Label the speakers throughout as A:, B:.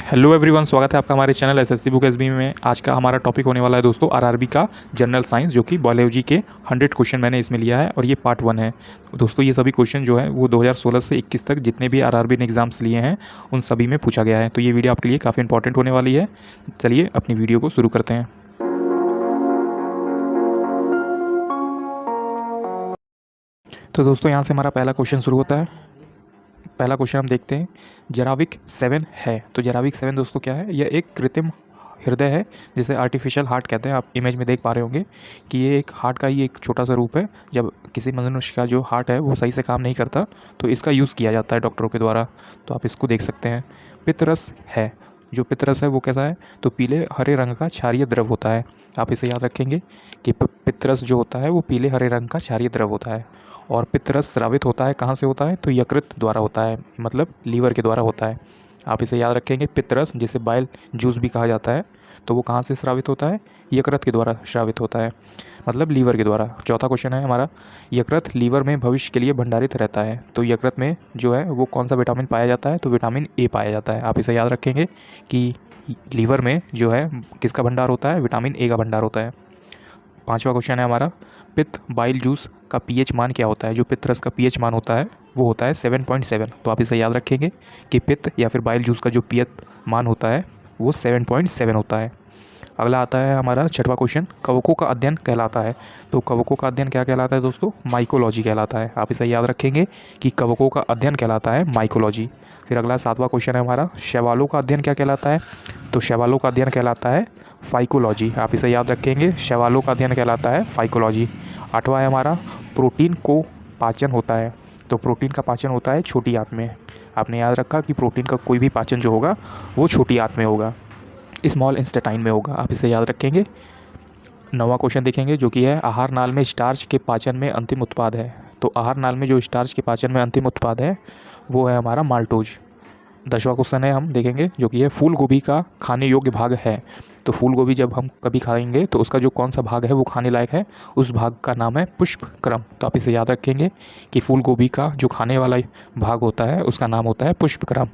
A: Hello everyone, स्वागत है आपका हमारे चैनल एसएससी बुक एसबी में। आज का हमारा टॉपिक होने वाला है दोस्तों आरआरबी का जनरल साइंस, जो कि बायोलॉजी के 100 क्वेश्चन मैंने इसमें लिया है और ये पार्ट 1 है। दोस्तों ये सभी क्वेश्चन जो है वो 2016 से 21 तक जितने भी आरआरबी ने एग्जाम्स लिए हैं उन सभी में पूछा गया है। तो ये वीडियो आपके लिए काफ़ी इंपॉर्टेंट होने वाली है। चलिए अपनी वीडियो को शुरू करते हैं। तो दोस्तों यहाँ से हमारा पहला क्वेश्चन शुरू होता है। पहला क्वेश्चन हम देखते हैं, जेराविक 7 है। तो जेराविक 7 दोस्तों क्या है? यह एक कृत्रिम हृदय है जिसे आर्टिफिशियल हार्ट कहते हैं। आप इमेज में देख पा रहे होंगे कि ये एक हार्ट का ही एक छोटा सा रूप है। जब किसी मनुष्य का जो हार्ट है वो सही से काम नहीं करता तो इसका यूज़ किया जाता है डॉक्टरों के द्वारा। तो आप इसको देख सकते हैं। पित्तरस है। जो पित्तरस है वो कैसा है? तो पीले हरे रंग का क्षारीय द्रव होता है। आप इसे याद रखेंगे कि पित्तरस जो होता है वो पीले हरे रंग का क्षारीय द्रव होता है। और पित्तरस स्रावित होता है कहाँ से होता है? तो यकृत द्वारा होता है, मतलब लीवर के द्वारा होता है। आप इसे याद रखेंगे। पित्तरस जिसे बाइल जूस भी कहा जाता है, तो वो कहाँ से स्रावित होता है? यकृत के द्वारा स्रावित होता है, मतलब लीवर के द्वारा। चौथा क्वेश्चन है हमारा, यकृत लीवर में भविष्य के लिए भंडारित रहता है। तो यकृत में जो है वो कौन सा विटामिन पाया जाता है? तो विटामिन ए पाया जाता है। आप इसे याद रखेंगे कि लीवर में जो है किसका भंडार होता है? विटामिन ए का भंडार होता है। पांचवा क्वेश्चन है हमारा, पित्त बाइल जूस का पीएच मान क्या होता है? जो पित्त रस का पीएच मान होता है वो होता है 7.7। तो आप इसे याद रखेंगे कि पित्त या फिर बाइल जूस का जो पीएच मान होता है वो 7.7 होता है। अगला आता है हमारा छठवां क्वेश्चन, कवकों का अध्ययन कहलाता है। तो कवकों का अध्ययन क्या कहलाता है दोस्तों? माइकोलॉजी कहलाता है। आप इसे याद रखेंगे कि कवकों का अध्ययन कहलाता है माइकोलॉजी। फिर अगला सातवां क्वेश्चन है हमारा, शैवालों का अध्ययन क्या कहलाता है? तो शैवालों का अध्ययन कहलाता है फाइकोलॉजी। आप इसे याद रखेंगे, शैवालों का अध्ययन कहलाता है फाइकोलॉजी। आठवां है हमारा, प्रोटीन को पाचन होता है। तो प्रोटीन का पाचन होता है छोटी आंत में। आपने याद रखा कि प्रोटीन का कोई भी पाचन जो होगा वो छोटी आंत में होगा, स्मॉल इंटेस्टाइन में होगा। आप इसे याद रखेंगे। नौवां क्वेश्चन देखेंगे जो कि है, आहार नाल में स्टार्च के पाचन में अंतिम उत्पाद है। तो आहार नाल में जो स्टार्च के पाचन में अंतिम उत्पाद है वो है हमारा माल्टोज। 10वां क्वेश्चन है हम देखेंगे जो कि है, फूल गोभी का खाने योग्य भाग है। तो फूल गोभी जब हम कभी खाएंगे तो उसका जो कौन सा भाग है वो खाने लायक है, उस भाग का नाम है पुष्पक्रम। तो आप इसे याद रखेंगे कि फूल गोभी का जो खाने वाला भाग होता है उसका नाम होता है पुष्पक्रम।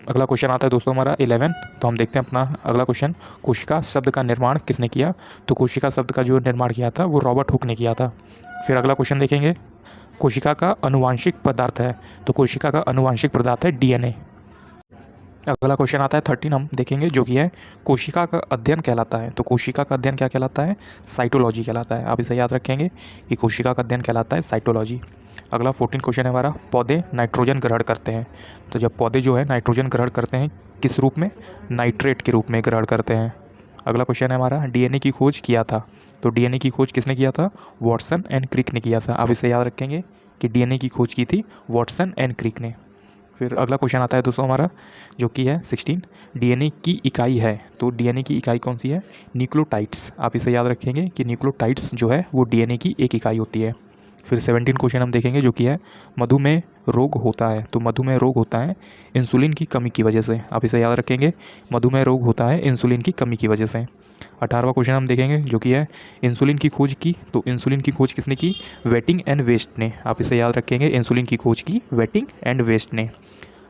A: अगला क्वेश्चन आता है दोस्तों हमारा 11। तो हम देखते हैं अपना अगला क्वेश्चन, कोशिका शब्द का निर्माण किसने किया? तो कोशिका शब्द का जो निर्माण किया था वो रॉबर्ट हुक ने किया था। फिर अगला क्वेश्चन देखेंगे, कोशिका का अनुवांशिक पदार्थ है। तो कोशिका का अनुवांशिक पदार्थ है डीएनए। अगला क्वेश्चन आता है 13, हम देखेंगे जो कि है, कोशिका का अध्ययन कहलाता है। तो कोशिका का अध्ययन क्या कहलाता है? साइटोलॉजी कहलाता है। आप इसे याद रखेंगे कि कोशिका का अध्ययन कहलाता है साइटोलॉजी। अगला 14 क्वेश्चन है हमारा, पौधे नाइट्रोजन ग्रहण करते हैं। तो जब पौधे जो है नाइट्रोजन ग्रहण करते हैं किस रूप में? नाइट्रेट के रूप में ग्रहण करते हैं। अगला क्वेश्चन है हमारा, डीएनए की खोज किया था। तो डीएनए की खोज किसने किया था? वॉटसन एंड क्रिक ने किया था। आप इसे याद रखेंगे कि डीएनए की खोज की थी वॉटसन एंड क्रिक ने। फिर अगला क्वेश्चन आता है दोस्तों हमारा जो कि है 16, डीएनए की इकाई है। तो डीएनए की इकाई कौन सी है? न्यूक्लियोटाइड्स। आप इसे याद रखेंगे कि न्यूक्लियोटाइड्स जो है वो डीएनए की एक इकाई होती है। फिर 17 क्वेश्चन हम देखेंगे जो कि है, मधुमेह रोग होता है। तो मधुमेह रोग होता है इंसुलिन की कमी की वजह से। आप इसे याद रखेंगे, मधुमेह रोग होता है इंसुलिन की कमी की वजह से। 18वां क्वेश्चन हम देखेंगे जो कि है, इंसुलिन की खोज की। तो इंसुलिन की खोज किसने की? वेटिंग एंड वेस्ट ने। आप इसे याद रखेंगे, इंसुलिन की खोज की वेटिंग एंड वेस्ट ने।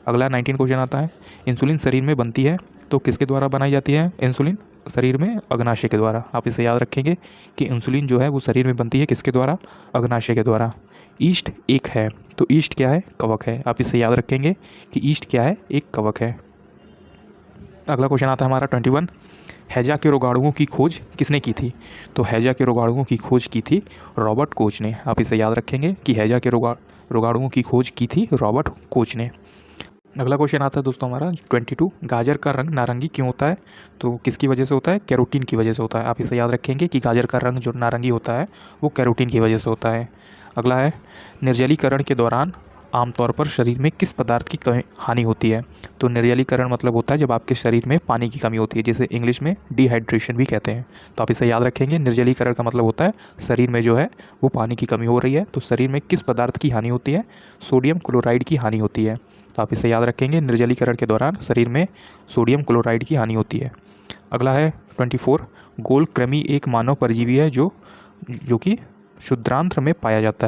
A: अगला 19 क्वेश्चन आता है, इंसुलिन शरीर में बनती है। तो किसके द्वारा बनाई जाती है इंसुलिन? शरीर में अग्नाशय के द्वारा। आप इसे याद रखेंगे कि इंसुलिन जो है वो शरीर में बनती है किसके द्वारा? अग्नाशय के द्वारा। ईस्ट एक है। तो ईस्ट क्या है? कवक है। आप इसे याद रखेंगे कि ईस्ट क्या है? एक कवक है। अगला क्वेश्चन आता है हमारा 21, हैजा के रोगाणुओं की खोज किसने की थी? तो हैजा के रोगाणुओं की खोज की थी रॉबर्ट कोच ने। आप इसे याद रखेंगे कि हैजा के रोगाणुओं की खोज की थी रॉबर्ट कोच ने। अगला क्वेश्चन आता है दोस्तों हमारा 22, गाजर का रंग नारंगी क्यों होता है? तो किसकी वजह से होता है? कैरोटीन की वजह से होता है। आप इसे याद रखेंगे कि गाजर का रंग जो नारंगी होता है वो कैरोटीन की वजह से होता है। अगला है, निर्जलीकरण के दौरान आमतौर पर शरीर में किस पदार्थ की हानि होती है? तो निर्जलीकरण मतलब होता है जब आपके शरीर में पानी की कमी होती है, जिसे इंग्लिश में डिहाइड्रेशन भी कहते हैं। तो आप इसे याद रखेंगे, निर्जलीकरण का मतलब होता है शरीर में जो है वो पानी की कमी हो रही है। तो शरीर में किस पदार्थ की हानि होती है? सोडियम क्लोराइड की हानि होती है। तो आप इसे याद रखेंगे, निर्जलीकरण के दौरान शरीर में सोडियम क्लोराइड की हानि होती है। अगला है 24, गोल कृमि एक मानव परजीवी है जो कि क्षुद्रांत्र में पाया जाता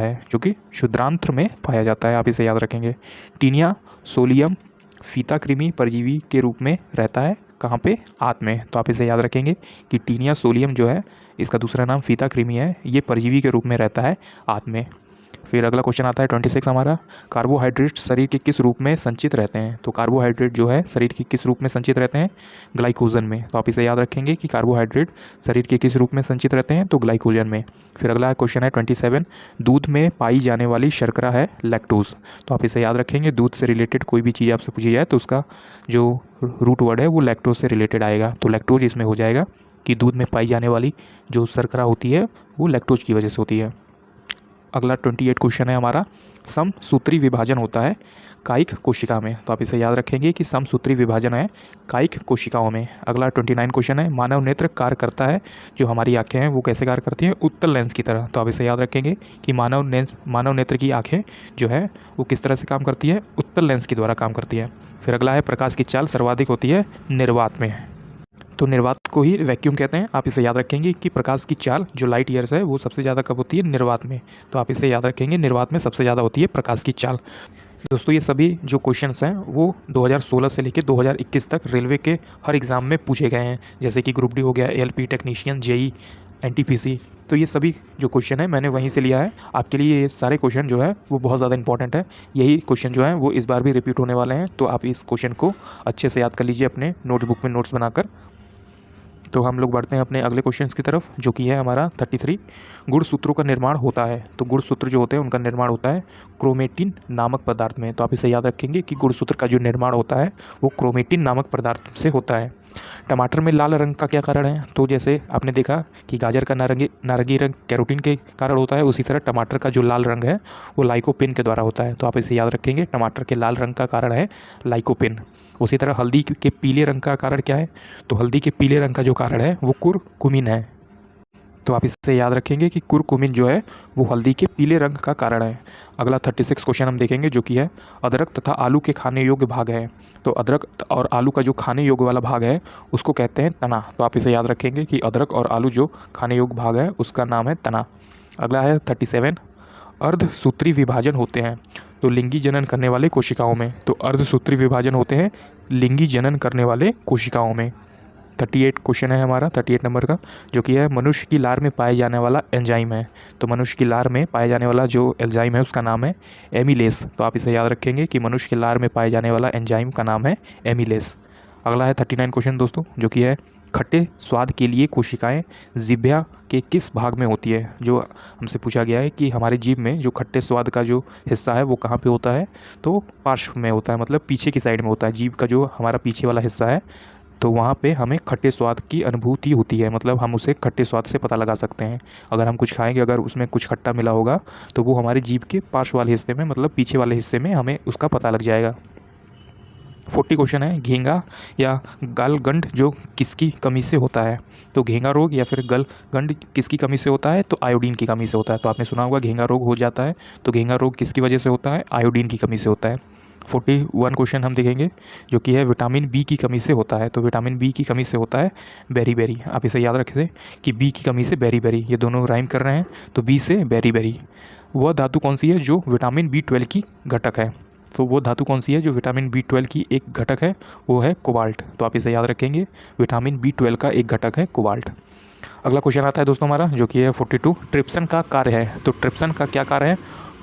A: है। आप इसे याद रखेंगे, टीनिया सोलियम फीता कृमि परजीवी के रूप में रहता है कहाँ पे? आंत में। तो आप इसे याद रखेंगे कि टीनिया सोलियम जो है इसका दूसरा नाम फीता कृमि है, ये परजीवी के रूप में रहता है आंत में। फिर अगला क्वेश्चन आता है 26 हमारा, कार्बोहाइड्रेट शरीर के किस रूप में संचित रहते हैं? तो कार्बोहाइड्रेट जो है शरीर के किस रूप में संचित रहते हैं? ग्लाइकोजन में। तो आप इसे याद रखेंगे कि कार्बोहाइड्रेट शरीर के किस रूप में संचित रहते हैं? तो ग्लाइकोजन में। फिर अगला क्वेश्चन है 27, दूध में पाई जाने वाली शर्करा है लैक्टोज। तो आप इसे याद रखेंगे, दूध से रिलेटेड कोई भी चीज़ आपसे पूछी जाए तो उसका जो रूट वर्ड है वो लैक्टोज से रिलेटेड आएगा। तो लैक्टोज इसमें हो जाएगा कि दूध में पाई जाने वाली जो शर्करा होती है वो लैक्टोज की वजह से होती है। अगला 28 क्वेश्चन है हमारा, समसूत्री विभाजन होता है कायिक कोशिका में। तो आप इसे याद रखेंगे कि समसूत्री विभाजन है कायिक कोशिकाओं में। अगला 29 क्वेश्चन है, मानव नेत्र कार्य करता है, जो हमारी आंखें हैं वो कैसे कार्य करती हैं? उत्तल लेंस की तरह। तो आप इसे याद रखेंगे कि मानव नेत्र की आंखें जो है वो किस तरह से काम करती है? उत्तल लेंस के द्वारा काम करती है। फिर अगला है, प्रकाश की चाल सर्वाधिक होती है निर्वात में। तो निर्वात को ही वैक्यूम कहते हैं। आप इसे याद रखेंगे कि प्रकाश की चाल जो लाइट ईयर्स है वो सबसे ज़्यादा कब होती है? निर्वात में। तो आप इसे याद रखेंगे, निर्वात में सबसे ज़्यादा होती है प्रकाश की चाल। दोस्तों ये सभी जो क्वेश्चंस हैं वो 2016 से लेकर 2021 तक रेलवे के हर एग्ज़ाम में पूछे गए हैं, जैसे कि ग्रुप डी हो गया, एएलपी टेक्नीशियन, जेई, एनटीपीसी। तो ये सभी जो क्वेश्चन है मैंने वहीं से लिया है आपके लिए। ये सारे क्वेश्चन जो है वो बहुत ज़्यादा इंपॉर्टेंट है। यही क्वेश्चन जो है वो इस बार भी रिपीट होने वाले हैं, तो आप इस क्वेश्चन को अच्छे से याद कर लीजिए अपने नोटबुक में नोट्स बनाकर। तो हम लोग बढ़ते हैं अपने अगले क्वेश्चंस की तरफ, जो कि है हमारा 33, गुणसूत्रों का निर्माण होता है। तो गुणसूत्र जो होते हैं उनका निर्माण होता है क्रोमेटिन नामक पदार्थ में। तो आप इसे याद रखेंगे कि गुणसूत्र का जो निर्माण होता है वो क्रोमेटिन नामक पदार्थ से होता है। टमाटर में लाल रंग का क्या कारण है? तो जैसे आपने देखा कि गाजर का नारंगी रंग कैरोटीन के कारण होता है, उसी तरह टमाटर का जो लाल रंग है वो लाइकोपिन के द्वारा होता है। तो आप इसे याद रखेंगे, टमाटर के लाल रंग का कारण है लाइकोपिन। उसी तरह हल्दी के पीले रंग का कारण क्या है? तो हल्दी के पीले रंग का जो कारण है वो कुरकुमिन है। तो आप इससे याद रखेंगे कि कुरकुमिन जो है वो हल्दी के पीले रंग का कारण है। अगला 36 क्वेश्चन हम देखेंगे, जो कि है अदरक तथा आलू के खाने योग्य भाग है। तो अदरक और आलू का जो खाने योग्य वाला भाग है उसको कहते हैं तना। तो आप इसे याद रखेंगे कि अदरक और आलू जो खाने योग्य भाग है उसका नाम है तना। अगला है 37, अर्धसूत्री विभाजन होते हैं तो लिंगी जनन करने वाले कोशिकाओं में। तो अर्धसूत्री विभाजन होते हैं लिंगी जनन करने वाले कोशिकाओं में। 38 क्वेश्चन है हमारा 38 नंबर का, जो कि है मनुष्य की लार में पाए जाने वाला एंजाइम है। तो मनुष्य की लार में पाए जाने वाला जो एंजाइम है उसका नाम है एमिलेस। तो आप इसे याद रखेंगे कि मनुष्य की लार में पाए जाने वाला एंजाइम का नाम है एमिलेस। अगला है 39 क्वेश्चन दोस्तों, जो कि है खट्टे स्वाद के लिए कोशिकाएं जिह्वा के किस भाग में होती है? जो हमसे पूछा गया है कि हमारे जीभ में जो खट्टे स्वाद का जो हिस्सा है वो कहाँ पे होता है? तो पार्श्व में होता है, मतलब पीछे की साइड में होता है। जीभ का जो हमारा पीछे वाला हिस्सा है तो वहाँ पे हमें खट्टे स्वाद की अनुभूति होती है, मतलब हम उसे खट्टे स्वाद से पता लगा सकते हैं। अगर हम कुछ खाएंगे, अगर उसमें कुछ खट्टा मिला होगा तो वो हमारे जीभ के पार्श्व वाले हिस्से में, मतलब पीछे वाले हिस्से में हमें उसका पता लग जाएगा। 40 क्वेश्चन है, घेंगा या गलगंड जो किसकी कमी से होता है? तो घेंगा रोग या फिर गलगंड किसकी कमी से होता है? तो आयोडीन की कमी से होता है। तो आपने सुना होगा घेंगा रोग हो जाता है, तो घेंगा रोग किसकी वजह से होता है? आयोडीन की कमी से होता है। 41 क्वेश्चन हम देखेंगे, जो कि है विटामिन बी की कमी से होता है। तो विटामिन बी की कमी से होता है बेरी। आप इसे याद रखें कि बी की कमी से बेरी, ये दोनों राइम कर रहे हैं, तो बी से बेरी। वह धातु कौन सी है जो विटामिन B12 की घटक है? तो वो धातु कौन सी है जो विटामिन B12 की एक घटक है? वो है कोबाल्ट। तो आप इसे याद रखेंगे, विटामिन B12 का एक घटक है कोबाल्ट। अगला क्वेश्चन आता है दोस्तों हमारा, जो कि है 42, ट्रिप्सन का कार्य है। तो ट्रिप्सन का क्या कार्य है?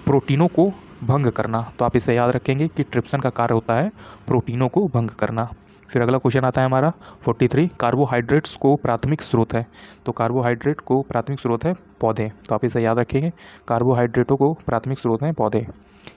A: प्रोटीनों को भंग करना। तो आप इसे याद रखेंगे कि ट्रिप्सन का कार्य होता है प्रोटीनों को भंग करना। फिर अगला क्वेश्चन आता है हमारा 43, कार्बोहाइड्रेट्स को प्राथमिक स्रोत है। तो कार्बोहाइड्रेट को प्राथमिक स्रोत है पौधे। तो आप इसे याद रखेंगे, कार्बोहाइड्रेटों को प्राथमिक स्रोत हैं पौधे।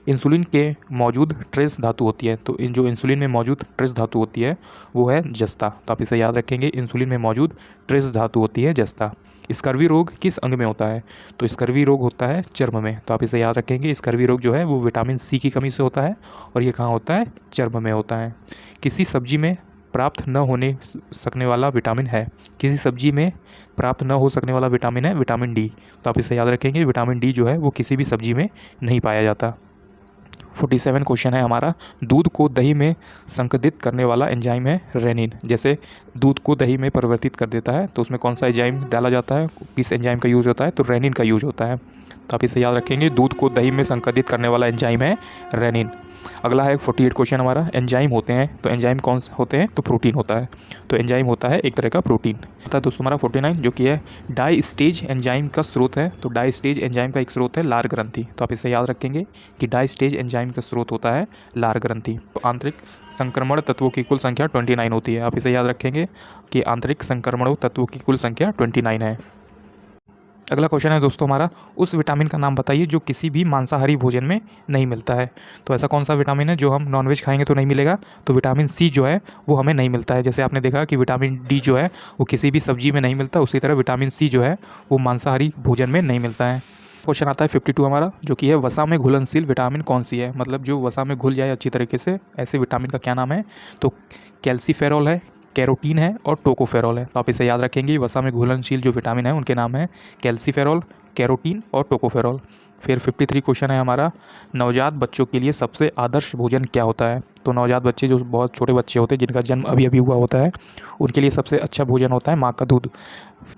A: इंसुलिन के मौजूद ट्रेस धातु होती है। तो जो इंसुलिन में मौजूद ट्रेस धातु होती है वो है जस्ता। तो आप इसे याद रखेंगे, इंसुलिन में मौजूद ट्रेस धातु होती है जस्ता। स्कर्वी रोग किस अंग में होता है? तो स्कर्वी रोग होता है चर्म में। तो आप इसे याद रखेंगे, स्कर्वी रोग जो है वो विटामिन सी की कमी से होता है, और ये कहाँ होता है? चर्म में होता है। किसी सब्जी में प्राप्त न होने सकने वाला विटामिन है? किसी सब्जी में प्राप्त न हो सकने वाला विटामिन है विटामिन डी। तो आप इसे याद रखेंगे, विटामिन डी जो है वो किसी भी सब्जी में नहीं पाया जाता। 47 क्वेश्चन है हमारा, दूध को दही में संकदित करने वाला एंजाइम है रेनिन। जैसे दूध को दही में परिवर्तित कर देता है तो उसमें कौन सा एंजाइम डाला जाता है, किस एंजाइम का यूज़ होता है? तो रेनिन का यूज़ होता है। तो आप इसे याद रखेंगे, दूध को दही में संकदित करने वाला एंजाइम है रेनिन। अगला है 48 क्वेश्चन हमारा, एंजाइम होते हैं तो एंजाइम कौन से होते हैं, तो प्रोटीन होता है। तो एंजाइम होता है एक तरह का प्रोटीन होता है दोस्तों हमारा 49, जो कि है डाई स्टेज एंजाइम का स्रोत है। तो डाई स्टेज एंजाइम का एक स्रोत है लार ग्रंथि। तो आप इसे याद रखेंगे कि डाई स्टेज एंजाइम का स्रोत होता है लार ग्रंथि। तो आंतरिक संक्रमण तत्वों की कुल संख्या 29 होती है। आप इसे याद रखेंगे कि आंतरिक संक्रमण तत्वों की कुल संख्या 29 है। अगला क्वेश्चन है दोस्तों हमारा, उस विटामिन का नाम बताइए जो किसी भी मांसाहारी भोजन में नहीं मिलता है। तो ऐसा कौन सा विटामिन है जो हम नॉनवेज खाएंगे तो नहीं मिलेगा, तो विटामिन सी जो है वो हमें नहीं मिलता है। जैसे आपने देखा कि विटामिन डी जो है वो किसी भी सब्जी में नहीं मिलता, उसी तरह विटामिन सी जो है वो मांसाहारी भोजन में नहीं मिलता है। क्वेश्चन आता है 52 हमारा, जो कि है वसा में घुलनशील विटामिन कौन सी है, मतलब जो वसा में घुल जाए अच्छी तरीके से, ऐसे विटामिन का क्या नाम है। तो कैल्सीफेरॉल है, कैरोटीन है और टोकोफेरॉल है। तो आप इसे याद रखेंगे, वसा में घुलनशील जो विटामिन है उनके नाम है कैल्सीफेरॉल, कैरोटीन और टोकोफेरॉल। फिर 53 क्वेश्चन है हमारा, नवजात बच्चों के लिए सबसे आदर्श भोजन क्या होता है। तो नवजात बच्चे जो बहुत छोटे बच्चे होते हैं जिनका जन्म अभी अभी हुआ होता है, उनके लिए सबसे अच्छा भोजन होता है माँ का दूध।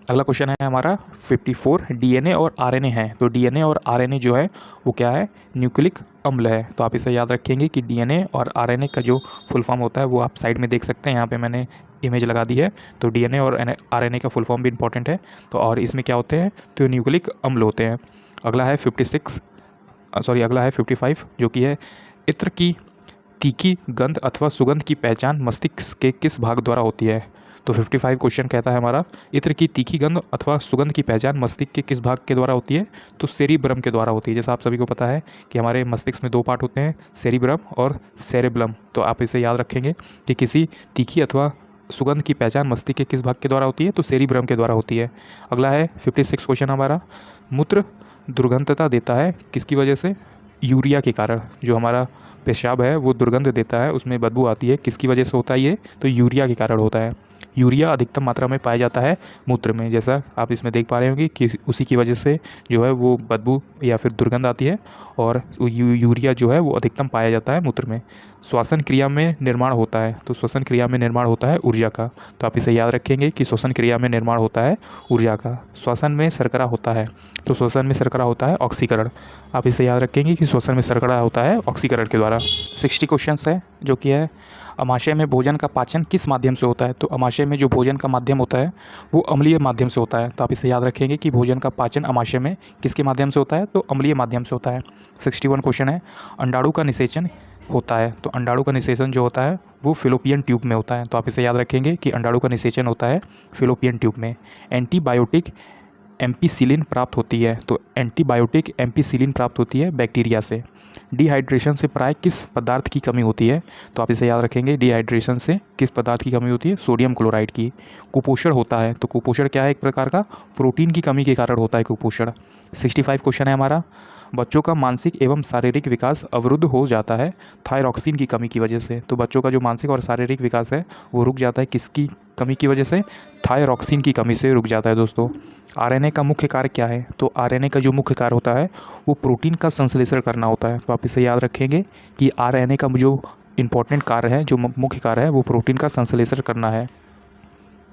A: अगला क्वेश्चन है हमारा 54, डीएनए और आरएनए है। तो डीएनए और आरएनए जो है वो क्या है, न्यूक्लिक अम्ल है। तो आप इसे याद रखेंगे कि डीएनए और आरएनए का जो फुल फॉर्म होता है वो आप साइड में देख सकते हैं, यहाँ पे मैंने इमेज लगा दी है। तो डीएनए और आरएनए का फुल फॉर्म भी इंपॉर्टेंट है। तो और इसमें क्या होते हैं, तो न्यूक्लिक अम्ल होते हैं। अगला है 55, जो कि है इत्र की तीखी गंध अथवा सुगंध की पहचान मस्तिष्क के किस भाग द्वारा होती है। तो 55 क्वेश्चन कहता है हमारा, इत्र की तीखी गंध अथवा सुगंध की पहचान मस्तिष्क के किस भाग के द्वारा होती है, तो सेरिब्रम के द्वारा होती है। जैसा आप सभी को पता है कि हमारे मस्तिष्क में दो पार्ट होते हैं, सेरिब्रम और सेरेब्लम। तो आप इसे याद रखेंगे कि किसी तीखी अथवा सुगंध की पहचान मस्तिष्क के किस भाग के द्वारा होती है, तो सेरिब्रम के द्वारा होती है। अगला है 56 क्वेश्चन हमारा, मूत्र दुर्गंधता देता है किसकी वजह से, यूरिया के कारण। जो हमारा पेशाब है वो दुर्गंध देता है, उसमें बदबू आती है, किसकी वजह से होता है ये, तो यूरिया के कारण होता है। यूरिया अधिकतम मात्रा में पाया जाता है मूत्र में, जैसा आप इसमें देख पा रहे होंगे कि उसी की वजह से जो है वो बदबू या फिर दुर्गंध आती है, और यूरिया जो है वो अधिकतम पाया जाता है मूत्र में। श्वसन क्रिया में निर्माण होता है, तो श्वसन क्रिया में निर्माण होता है ऊर्जा का। तो आप इसे याद रखेंगे कि श्वसन क्रिया में निर्माण होता है ऊर्जा का। श्वसन में शर्करा होता है, तो श्वसन में शर्करा होता है ऑक्सीकरण। आप इसे याद रखेंगे कि श्वसन में शर्करा होता है ऑक्सीकरण के द्वारा। 60 क्वेश्चन है, जो कि है अमाशय में भोजन का पाचन किस माध्यम से होता है। तो अमाशय में जो भोजन का माध्यम होता है वो अम्लीय माध्यम से होता है। तो आप इसे याद रखेंगे कि भोजन का पाचन अमाशय में किसके माध्यम से होता है, तो अम्लीय माध्यम से होता है। 61 क्वेश्चन है, अंडाणु का निषेचन होता है। तो अंडाणु का निषेचन जो होता है वो फिलोपियन ट्यूब में होता है। तो आप इसे याद रखेंगे कि अंडाणु का निषेचन होता है फिलोपियन ट्यूब में। एंटीबायोटिक एम्पिसिलिन प्राप्त होती है। तो एंटीबायोटिक एम्पिसिलिन प्राप्त होती है बैक्टीरिया से। डिहाइड्रेशन से प्राय किस पदार्थ की कमी होती है। तो आप इसे याद रखेंगे, डिहाइड्रेशन से किस पदार्थ की कमी होती है, सोडियम क्लोराइड की। कुपोषण होता है, तो कुपोषण क्या है, एक प्रकार का प्रोटीन की कमी के कारण होता है कुपोषण। 65 क्वेश्चन है हमारा, बच्चों का मानसिक एवं शारीरिक विकास अवरुद्ध हो जाता है थायरॉक्सिन की कमी की वजह से। तो बच्चों का जो मानसिक और शारीरिक विकास है वो रुक जाता है किसकी कमी की वजह से, थायरॉक्सिन की कमी से रुक जाता है दोस्तों। आरएनए का मुख्य कार्य क्या है। तो आरएनए का जो मुख्य कार्य होता है वो प्रोटीन का संश्लेषण करना होता है। तो आप इसे याद रखेंगे कि आरएनए का जो इंपॉर्टेंट कार्य है, जो मुख्य कार्य है, वो प्रोटीन का संश्लेषण करना है।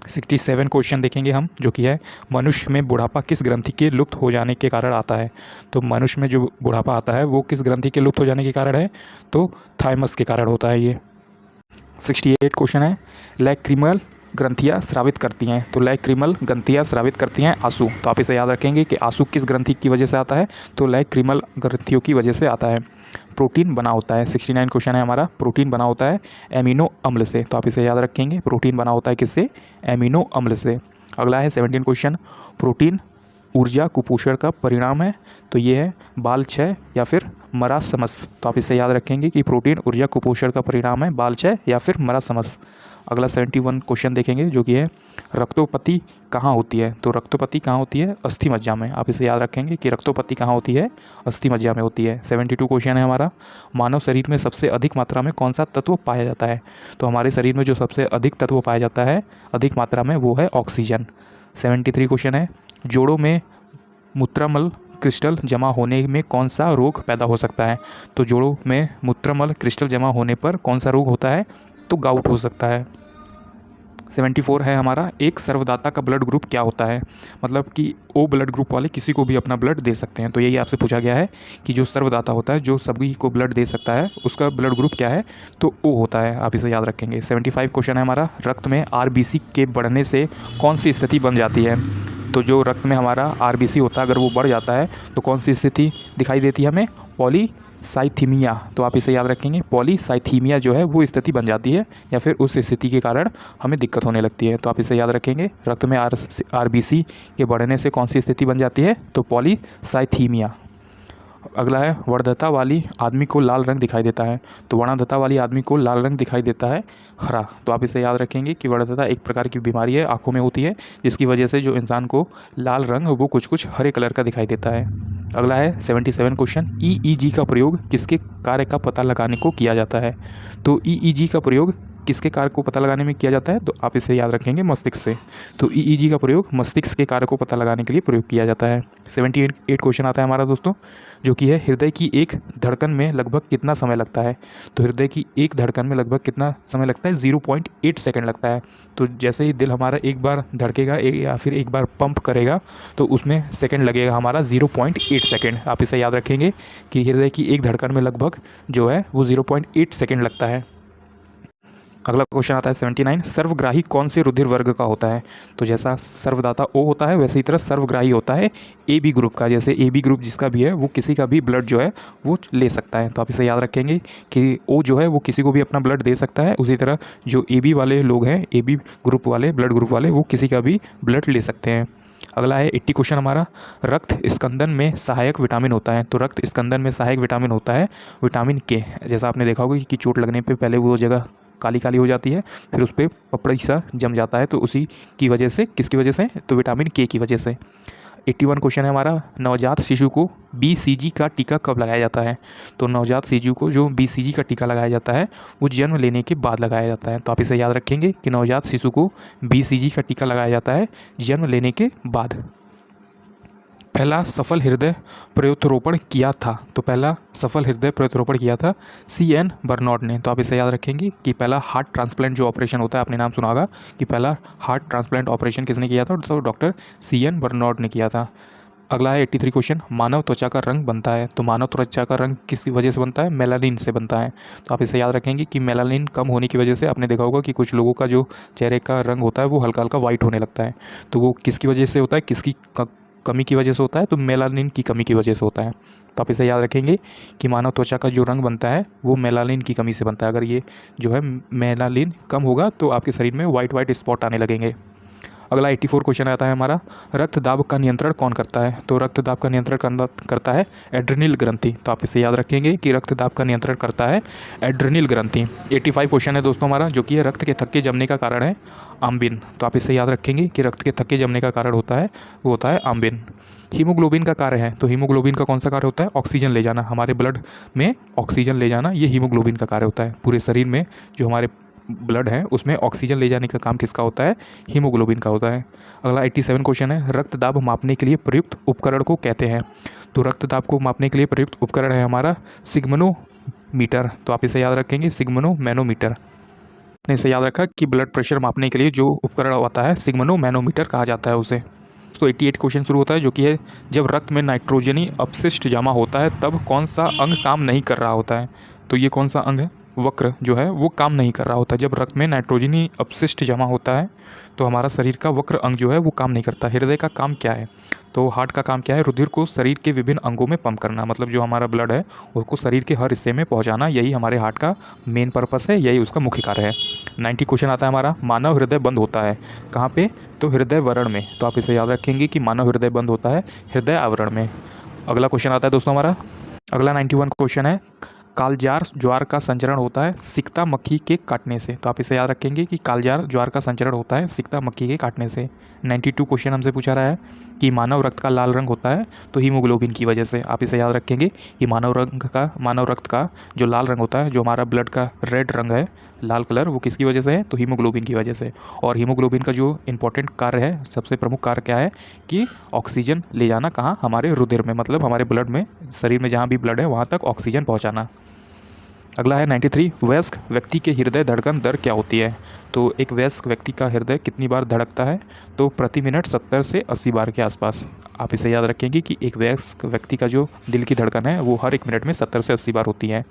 A: 67 क्वेश्चन देखेंगे हम, जो कि है मनुष्य में बुढ़ापा किस ग्रंथि के लुप्त हो जाने के कारण आता है। तो मनुष्य में जो बुढ़ापा आता है वो किस ग्रंथि के लुप्त हो जाने के कारण है, तो थाइमस के कारण होता है ये। 68 क्वेश्चन है, लैक्रिमल ग्रंथियाँ स्रावित करती हैं। तो लैक्रिमल ग्रंथियाँ स्रावित करती हैं आंसू। तो आप इसे याद रखेंगे कि आंसू किस ग्रंथि की वजह से आता है, तो लैक्रिमल ग्रंथियों की वजह से आता है। प्रोटीन बना होता है, 69 क्वेश्चन है हमारा, प्रोटीन बना होता है एमिनो अम्ल से। तो आप इसे याद रखेंगे, प्रोटीन बना होता है किससे, एमिनो अम्ल से। अगला है 17 क्वेश्चन, प्रोटीन ऊर्जा कुपोषण का परिणाम है। तो ये है बाल क्षय या फिर मरासमस। तो आप इसे याद रखेंगे कि प्रोटीन ऊर्जा कुपोषण का परिणाम है बाल क्षय या फिर मरासमस। अगला 71 क्वेश्चन देखेंगे, जो कि है रक्तोपति कहाँ होती है। तो रक्तोपति कहाँ होती है, अस्थि मज्जा में। आप इसे याद रखेंगे कि रक्तोपति कहाँ होती है, अस्थि मज्जा में होती है। 72 क्वेश्चन है हमारा, मानव शरीर में सबसे अधिक मात्रा में कौन सा तत्व पाया जाता है। तो हमारे शरीर में जो सबसे अधिक तत्व पाया जाता है अधिक मात्रा में वो है ऑक्सीजन। 73 क्वेश्चन है, जोड़ों में मूत्रमल क्रिस्टल जमा होने में कौन सा रोग पैदा हो सकता है। तो जोड़ों में मूत्रमल क्रिस्टल जमा होने पर कौन सा रोग होता है, तो गाउट हो सकता है। 74 है हमारा, एक सर्वदाता का ब्लड ग्रुप क्या होता है, मतलब कि ओ ब्लड ग्रुप वाले किसी को भी अपना ब्लड दे सकते हैं। तो यही आपसे पूछा गया है कि जो सर्वदाता होता है, जो सभी को ब्लड दे सकता है, उसका ब्लड ग्रुप क्या है, तो ओ होता है। आप इसे याद रखेंगे। 75 क्वेश्चन है हमारा, रक्त में आरबीसी के बढ़ने से कौन सी स्थिति बन जाती है। तो जो रक्त में हमारा आरबीसी होता है, अगर वो बढ़ जाता है तो कौन सी स्थिति दिखाई देती है हमें, पॉलीसाइथीमिया। तो आप इसे याद रखेंगे, पॉलीसाइथीमिया जो है वो स्थिति बन जाती है, या फिर उस स्थिति के कारण हमें दिक्कत होने लगती है। तो आप इसे याद रखेंगे, रक्त में आरबीसी के बढ़ने से कौन सी स्थिति बन जाती है, तो पॉलीसाइथीमिया। अगला है, वर्णदता वाली आदमी को लाल रंग दिखाई देता है। तो वर्णदता वाली आदमी को लाल रंग दिखाई देता है हरा। तो आप इसे याद रखेंगे कि वर्णदता एक प्रकार की बीमारी है, आंखों में होती है, जिसकी वजह से जो इंसान को लाल रंग वो कुछ कुछ हरे कलर का दिखाई देता है। अगला है 77 क्वेश्चन, ईईजी का प्रयोग किसके कार्य का पता लगाने को किया जाता है। तो ईईजी का प्रयोग किसके कार्य को पता लगाने में किया जाता है, तो आप इसे याद रखेंगे, मस्तिष्क से। तो ईईजी का प्रयोग मस्तिष्क के कार्य को पता लगाने के लिए प्रयोग किया जाता है। 78 क्वेश्चन आता है हमारा दोस्तों, जो कि है, हृदय की एक धड़कन में लगभग कितना समय लगता है। तो हृदय की एक धड़कन में लगभग कितना समय लगता है, 0.8 सेकंड लगता है। तो जैसे ही दिल हमारा एक बार धड़केगा या फिर एक बार पंप करेगा, तो उसमें सेकंड लगेगा हमारा 0.8 सेकंड। आप इसे याद रखेंगे कि हृदय की एक धड़कन में लगभग जो है वो 0.8 सेकंड लगता है। अगला क्वेश्चन आता है 79, सर्वग्राही कौन से रुधिर वर्ग का होता है। तो जैसा सर्वदाता ओ होता है, वैसे ही तरह सर्वग्राही होता है ए बी ग्रुप का। जैसे ए बी ग्रुप जिसका भी है, वो किसी का भी ब्लड जो है वो ले सकता है। तो आप इसे याद रखेंगे कि ओ जो है वो किसी को भी अपना ब्लड दे सकता है, उसी तरह जो ए बी वाले लोग हैं, ए बी ग्रुप वाले, ब्लड ग्रुप वाले, वो किसी का भी ब्लड ले सकते हैं। अगला है 80 क्वेश्चन हमारा, रक्त स्कंदन में सहायक विटामिन होता है। तो रक्त स्कंदन में सहायक विटामिन होता है विटामिन के। जैसा आपने देखा होगा कि चोट लगने पे पहले वो जगह काली काली हो जाती है, फिर उस पर पपड़ी सा जम जाता है, तो उसी की वजह से, किसकी वजह से, तो विटामिन के की वजह से। 81 क्वेश्चन है हमारा, नवजात शिशु को बीसीजी का टीका कब लगाया जाता है। तो नवजात शिशु को जो बीसीजी का टीका लगाया जाता है वो जन्म लेने के बाद लगाया जाता है। तो आप इसे याद रखेंगे कि नवजात शिशु को बीसीजी का टीका लगाया जाता है जन्म लेने के बाद। पहला सफल हृदय प्रत्यारोपण किया था। तो पहला सफल हृदय प्रत्यारोपण किया था CN बर्नार्ड ने। तो आप इसे याद रखेंगे कि पहला हार्ट ट्रांसप्लांट जो ऑपरेशन होता है, आपने नाम सुना होगा कि पहला हार्ट ट्रांसप्लांट ऑपरेशन किसने किया था, तो डॉक्टर CN बर्नार्ड ने किया था। अगला है 83 क्वेश्चन, मानव त्वचा का रंग बनता है। तो मानव त्वचा का रंग किस वजह से बनता है, मेलानिन से बनता है। तो आप इसे याद रखेंगे कि मेलानिन कम होने की वजह से, आपने देखा होगा कि कुछ लोगों का जो चेहरे का रंग होता है वो हल्का हल्का वाइट होने लगता है। तो वो किसकी वजह से होता है, किसकी कमी की वजह से होता है, तो मेलानिन की कमी की वजह से होता है। तो आप इसे याद रखेंगे कि मानव त्वचा का जो रंग बनता है वो मेलानिन की कमी से बनता है। अगर ये जो है मेलानिन कम होगा तो आपके शरीर में वाइट वाइट स्पॉट आने लगेंगे। अगला 84 क्वेश्चन आता है हमारा, रक्तदाब का नियंत्रण कौन करता है। तो रक्तदाब का नियंत्रण करता है एड्रेनल ग्रंथि। तो आप इसे याद रखेंगे कि रक्तदाब का नियंत्रण करता है एड्रेनल ग्रंथि। 85 क्वेश्चन है दोस्तों हमारा, जो कि है रक्त के थक्के जमने का कारण है आम्बिन। तो आप इसे याद रखेंगे कि रक्त के थक्के जमने का कारण होता है वो होता है आम्बिन। हीमोग्लोबिन का कार्य है। तो हीमोग्लोबिन का कौन सा कार्य होता है, ऑक्सीजन ले जाना, हमारे ब्लड में ऑक्सीजन ले जाना, ये हीमोग्लोबिन का कार्य होता है। पूरे शरीर में जो हमारे ब्लड है उसमें ऑक्सीजन ले जाने का काम किसका होता है, हीमोग्लोबिन का होता है। अगला 87 क्वेश्चन है, रक्तदाब मापने के लिए प्रयुक्त उपकरण को कहते हैं। तो रक्तदाब को मापने के लिए प्रयुक्त उपकरण है हमारा सिग्मनोमीटर। तो आप इसे याद रखेंगे, सिग्मनोमैनोमीटर। आपने इसे याद रखा कि ब्लड प्रेशर मापने के लिए जो उपकरण होता है सिग्मनोमैनोमीटर कहा जाता है उसे। तो 88 क्वेश्चन शुरू होता है, जो कि है, जब रक्त में नाइट्रोजनी अपशिष्ट जमा होता है तब कौन सा अंग काम नहीं कर रहा होता है। तो ये कौन सा अंग है, वक्र जो है वो काम नहीं कर रहा होता है। जब रक्त में नाइट्रोजनी अपशिष्ट जमा होता है तो हमारा शरीर का वक्र अंग जो है वो काम नहीं करता। हृदय का काम क्या है, तो हार्ट का काम क्या है, रुधिर को शरीर के विभिन्न अंगों में पंप करना, मतलब जो हमारा ब्लड है उसको शरीर के हर हिस्से में पहुंचाना, यही हमारे हार्ट का मेन पर्पस है, यही उसका मुख्य कार्य है। 90 क्वेश्चन आता है हमारा, मानव हृदय बंद होता है कहाँ पे, तो हृदय वरण में। तो आप इसे याद रखेंगे कि मानव हृदय बंद होता है हृदय आवरण में। अगला क्वेश्चन आता है दोस्तों हमारा, अगला 91 क्वेश्चन है, कालजार ज्वार का संचरण होता है सिकता मक्खी के काटने से। तो आप इसे याद रखेंगे कि कालजार ज्वार का संचरण होता है सिकता मक्खी के काटने से। 92 क्वेश्चन हमसे पूछा रहा है कि मानव रक्त का लाल रंग होता है तो हीमोग्लोबिन की वजह से। आप इसे याद रखेंगे कि मानव रक्त का जो लाल रंग होता है, जो हमारा ब्लड का रेड रंग है, लाल कलर, वो किसकी वजह से है, तो हीमोग्लोबिन की वजह से। और हीमोग्लोबिन का जो इंपॉर्टेंट कार्य है, सबसे प्रमुख कार्य क्या है कि ऑक्सीजन ले जाना, कहाँ, हमारे रुधिर में, मतलब हमारे ब्लड में, शरीर में जहाँ भी ब्लड है वहाँ तक ऑक्सीजन पहुँचाना। अगला है 93, वयस्क व्यक्ति के हृदय धड़कन दर क्या होती है। तो एक वयस्क व्यक्ति का हृदय कितनी बार धड़कता है, तो प्रति मिनट 70 से 80 बार के आसपास। आप इसे याद रखेंगे कि एक वयस्क व्यक्ति का जो दिल की धड़कन है वो हर एक मिनट में 70 से 80 बार होती है।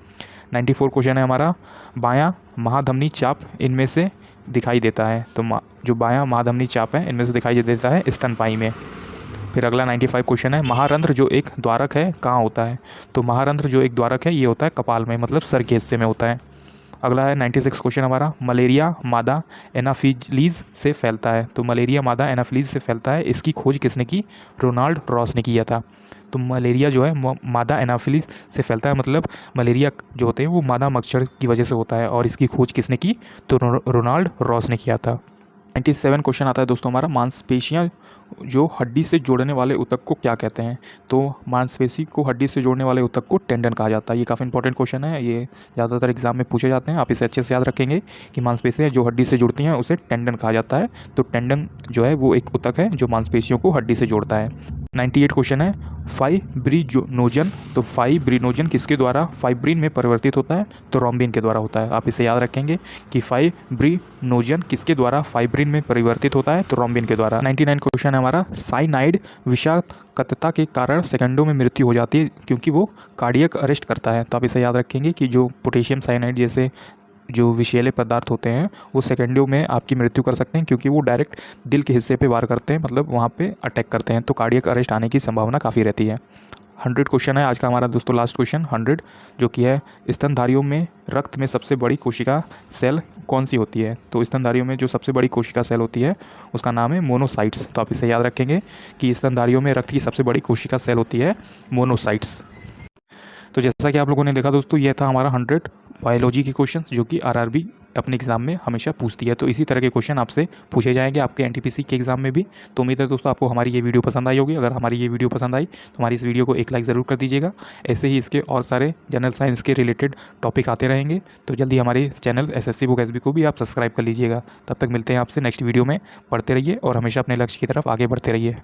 A: 94 क्वेश्चन है हमारा, बायां महाधमनी चाप इनमें से दिखाई देता है। तो जो बायां महाधमनी चाप है इनमें से दिखाई देता है स्तनपायी में। फिर अगला 95 क्वेश्चन है, महारंध्र जो एक द्वारक है कहाँ होता है। तो महारंध्र जो एक द्वारक है ये होता है कपाल में, मतलब सर के हिस्से में होता है। अगला है 96 क्वेश्चन हमारा, मलेरिया मादा एनाफिलीज से फैलता है। तो मलेरिया मादा एनाफिलीज से फैलता है, इसकी खोज किसने की, रोनाल्ड रॉस ने किया था। तो मलेरिया जो है मादा एनाफिलीज से फैलता है, मतलब मलेरिया जो होते हैं वो मादा मच्छर की वजह से होता है, और इसकी खोज किसने की, तो रोनाल्ड रॉस ने किया था। 97 क्वेश्चन आता है दोस्तों हमारा, मांसपेशियाँ जो हड्डी से जोड़ने वाले ऊतक को क्या कहते हैं। तो मांसपेशी को हड्डी से जोड़ने वाले ऊतक को टेंडन कहा जाता है। ये काफ़ी इंपॉर्टेंट क्वेश्चन है, ये ज़्यादातर एग्जाम में पूछे जाते हैं। आप इसे अच्छे से याद रखेंगे कि मांसपेशियाँ जो हड्डी से जुड़ती हैं उसे टेंडन कहा जाता है। तो टेंडन जो है वो एक ऊतक है जो मांसपेशियों को हड्डी से जोड़ता है। 98 क्वेश्चन है, फाइब्रिनोजन। तो फाइब्रिनोजन किसके द्वारा फाइब्रिन में परिवर्तित होता है, तो रोम्बिन के द्वारा होता है। आप इसे याद रखेंगे कि फाइब्रिनोजन किसके द्वारा फाइब्रिन में परिवर्तित होता है, तो रोम्बिन के द्वारा। 99 क्वेश्चन है हमारा, साइनाइड विषाक्तता के कारण सेकंडों में मृत्यु हो जाती है क्योंकि वो कार्डियक अरेस्ट करता है। तो आप इसे याद रखेंगे कि जो पोटेशियम साइनाइड जैसे जो विषैले पदार्थ होते हैं वो सेकंडों में आपकी मृत्यु कर सकते हैं, क्योंकि वो डायरेक्ट दिल के हिस्से पे वार करते हैं, मतलब वहाँ पे अटैक करते हैं। तो कार्डियक अरेस्ट आने की संभावना काफ़ी रहती है। 100 क्वेश्चन है आज का हमारा दोस्तों, लास्ट क्वेश्चन 100, जो कि है स्तनधारियों में रक्त में सबसे बड़ी कोशिका सेल कौन सी होती है। तो स्तनधारियों में जो सबसे बड़ी कोशिका सेल होती है उसका नाम है मोनोसाइट्स। तो आप इसे याद रखेंगे कि स्तनधारियों में रक्त की सबसे बड़ी कोशिका सेल होती है मोनोसाइट्स। तो जैसा कि आप लोगों ने देखा दोस्तों, यह था हमारा 100 बायोलॉजी के क्वेश्चन जो कि आरआरबी अपने एग्जाम में हमेशा पूछती है। तो इसी तरह के क्वेश्चन आपसे पूछे जाएंगे आपके एनटीपीसी के एग्जाम में भी। तो उम्मीद है दोस्तों आपको हमारी ये वीडियो पसंद आई होगी। अगर हमारी ये वीडियो पसंद आई तो हमारी इस वीडियो को एक लाइक ज़रूर कर दीजिएगा। ऐसे ही इसके और सारे जनरल साइंस के रिलेटेड टॉपिक आते रहेंगे। तो जल्दी हमारे चैनल एसएससी बुक एसबी को भी आप सब्सक्राइब कर लीजिएगा। तब तक मिलते हैं आपसे नेक्स्ट वीडियो में। पढ़ते रहिए और हमेशा अपने लक्ष्य की तरफ आगे बढ़ते रहिए।